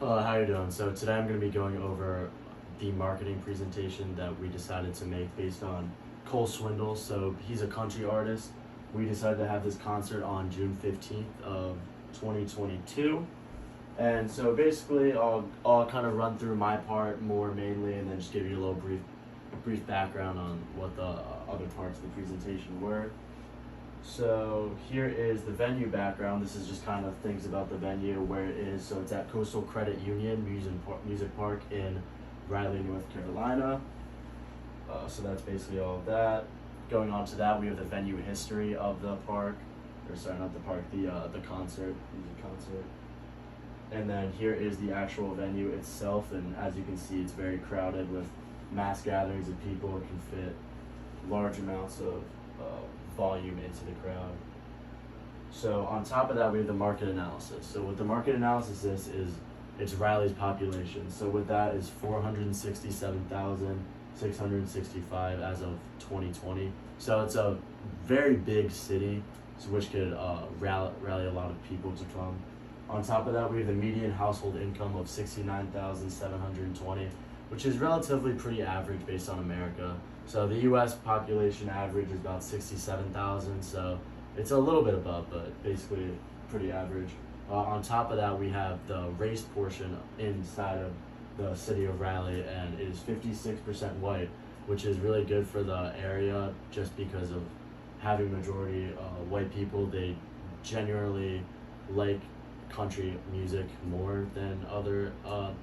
How you doing? So today I'm going to be going over the marketing presentation that we decided to make based on Cole Swindell. So he's a country artist. We decided to have this concert on June 15th of 2022. And so basically I'll kind of run through my part more mainly and then just give you a little brief background on what the other parts of the presentation were. So here is the venue background. This is just kind of things about the venue, where it is. So it's at Coastal Credit Union Music Park in Raleigh, North Carolina. So that's basically all of that. Going on to that, we have the venue history of the park, or sorry, not the park, the concert, music concert. And then here is the actual venue itself, and as you can see, it's very crowded with mass gatherings of people. It can fit large amounts of volume into the crowd. So on top of that, we have the market analysis. So what the market analysis is it's Raleigh's population. So with that is 467,665 as of 2020. So it's a very big city, so which could rally a lot of people to come. On top of that, we have the median household income of 69,720, which is relatively pretty average based on America. So the U.S. population average is about 67,000, so it's a little bit above, but basically pretty average. On top of that, we have the race portion inside of the city of Raleigh, and it is 56% white, which is really good for the area just because of having majority white people. They generally like country music more than other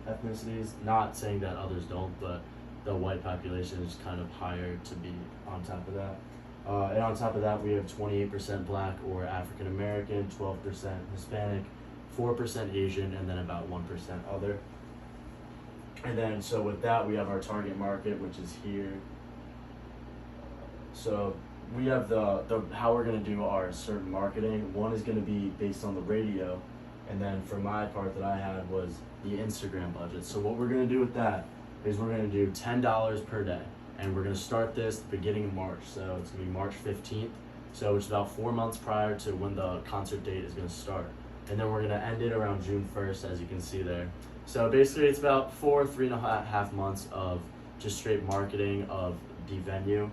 ethnicities. Not saying that others don't, but the white population is kind of higher to be on top of that. And on top of that, we have 28% Black or African American, 12% Hispanic, 4% Asian, and then about 1% other. And then, so with that, we have our target market, which is here. So we have the how we're going to do our certain marketing. One is going to be based on the radio, and then for my part that I had was the Instagram budget. So what we're going to do with that is we're going to do $10 per day, and we're going to start this the beginning of March. So it's going to be March 15th. So it's about 4 months prior to when the concert date is going to start. And then we're going to end it around June 1st, as you can see there. So basically it's about 3.5 months of just straight marketing of the venue.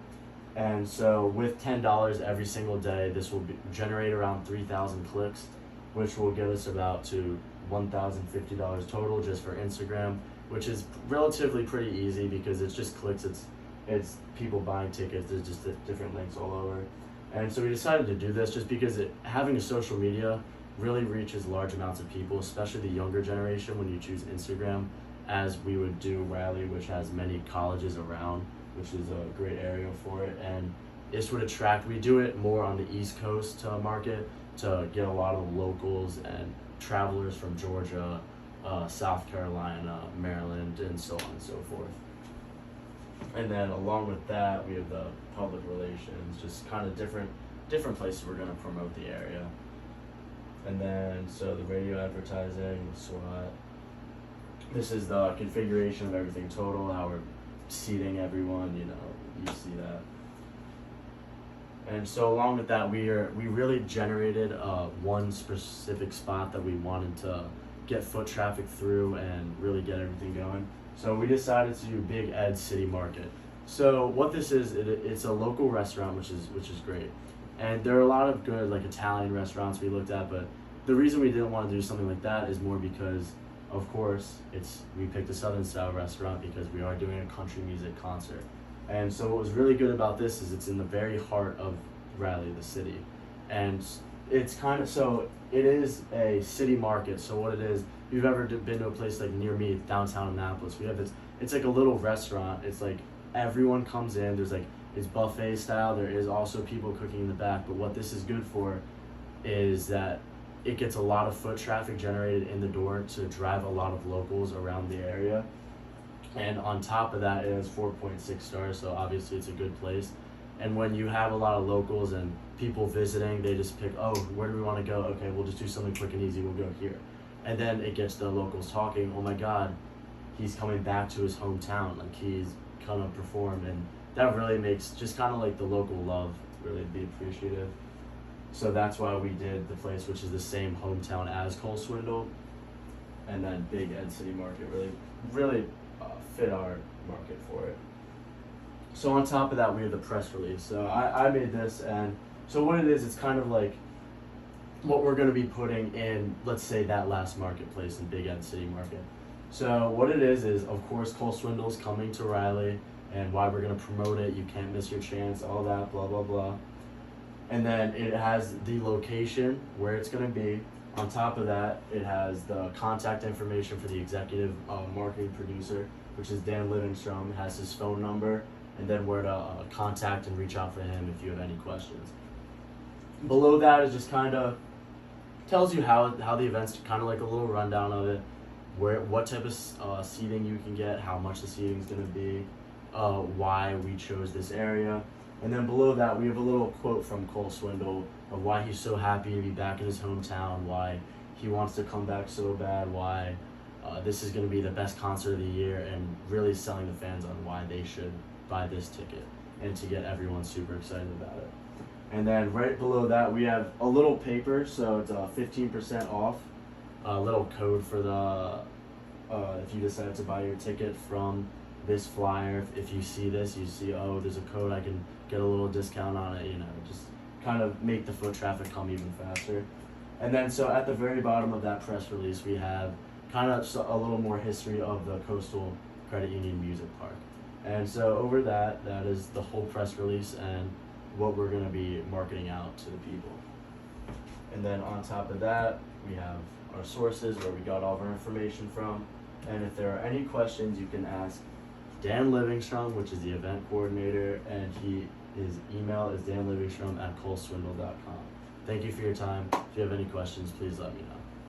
And so with $10 every single day, this will generate around 3,000 clicks, which will get us about to $1,050 total just for Instagram, which is relatively pretty easy because it's just clicks, it's people buying tickets, there's just different links all over. And so we decided to do this just because having a social media really reaches large amounts of people, especially the younger generation when you choose Instagram, as we would do Raleigh, which has many colleges around, which is a great area for it. And this would attract, we do it more on the East Coast to market, to get a lot of locals and travelers from Georgia, South Carolina, Maryland, and so on and so forth. And then along with that, we have the public relations, just kind of different places we're going to promote the area. And then, so the radio advertising, SWAT. This is the configuration of everything total, how we're seating everyone, you see that. And so along with that, we really generated one specific spot that we wanted to get foot traffic through and really get everything going. So we decided to do Big Ed City Market. So what this is, it's a local restaurant, which is great. And there are a lot of good like Italian restaurants we looked at, but the reason we didn't want to do something like that is more because, of course, we picked a Southern style restaurant because we are doing a country music concert. And so what was really good about this is it's in the very heart of Raleigh, the city. And it's kind of, so it is a city market. So what it is, if you've ever been to a place like near me, downtown Annapolis, we have this, it's like a little restaurant. It's like everyone comes in, it's buffet style. There is also people cooking in the back, but what this is good for is that it gets a lot of foot traffic generated in the door to drive a lot of locals around the area. And on top of that, it has 4.6 stars, so obviously it's a good place. And when you have a lot of locals and people visiting, they just pick, oh, where do we want to go? Okay, we'll just do something quick and easy, we'll go here. And then it gets the locals talking, oh my God, he's coming back to his hometown, like he's gonna perform, and that really makes just kind of like the local love really be appreciative. So that's why we did the place, which is the same hometown as Cole Swindell. and then Big Ed City Market really fit our market for it. So on top of that, we have the press release. So I made this, and so what it is, it's kind of like what we're going to be putting in, let's say, that last marketplace in Big Ed City Market. So what it is, of course, Cole Swindell's coming to Riley, and why we're going to promote it. You can't miss your chance, all that, blah, blah, blah. And then it has the location, where it's going to be. On top of that, it has the contact information for the executive marketing producer, which is Dan Livingstrom. It has his phone number, and then where to contact and reach out for him if you have any questions. Below that is just kind of tells you how the event's, kind of like a little rundown of it, what type of seating you can get, how much the seating is going to be, why we chose this area. And then below that, we have a little quote from Cole Swindell of why he's so happy to be back in his hometown, why he wants to come back so bad, why this is going to be the best concert of the year, and really selling the fans on why they should buy this ticket, and to get everyone super excited about it. And then right below that, we have a little paper, so it's 15% off, a little code for the, if you decide to buy your ticket from this flyer. If you see this, you see, oh, there's a code, I can get a little discount on it, just kind of make the foot traffic come even faster. And then so at the very bottom of that press release, we have kind of a little more history of the Coastal Credit Union Music Park. And so over that is the whole press release and what we're going to be marketing out to the people. And then on top of that, we have our sources where we got all of our information from. And if there are any questions, you can ask Dan Livingstrom, which is the event coordinator, and his email is danlivingstrom@coleswindell.com. Thank you for your time. If you have any questions, please let me know.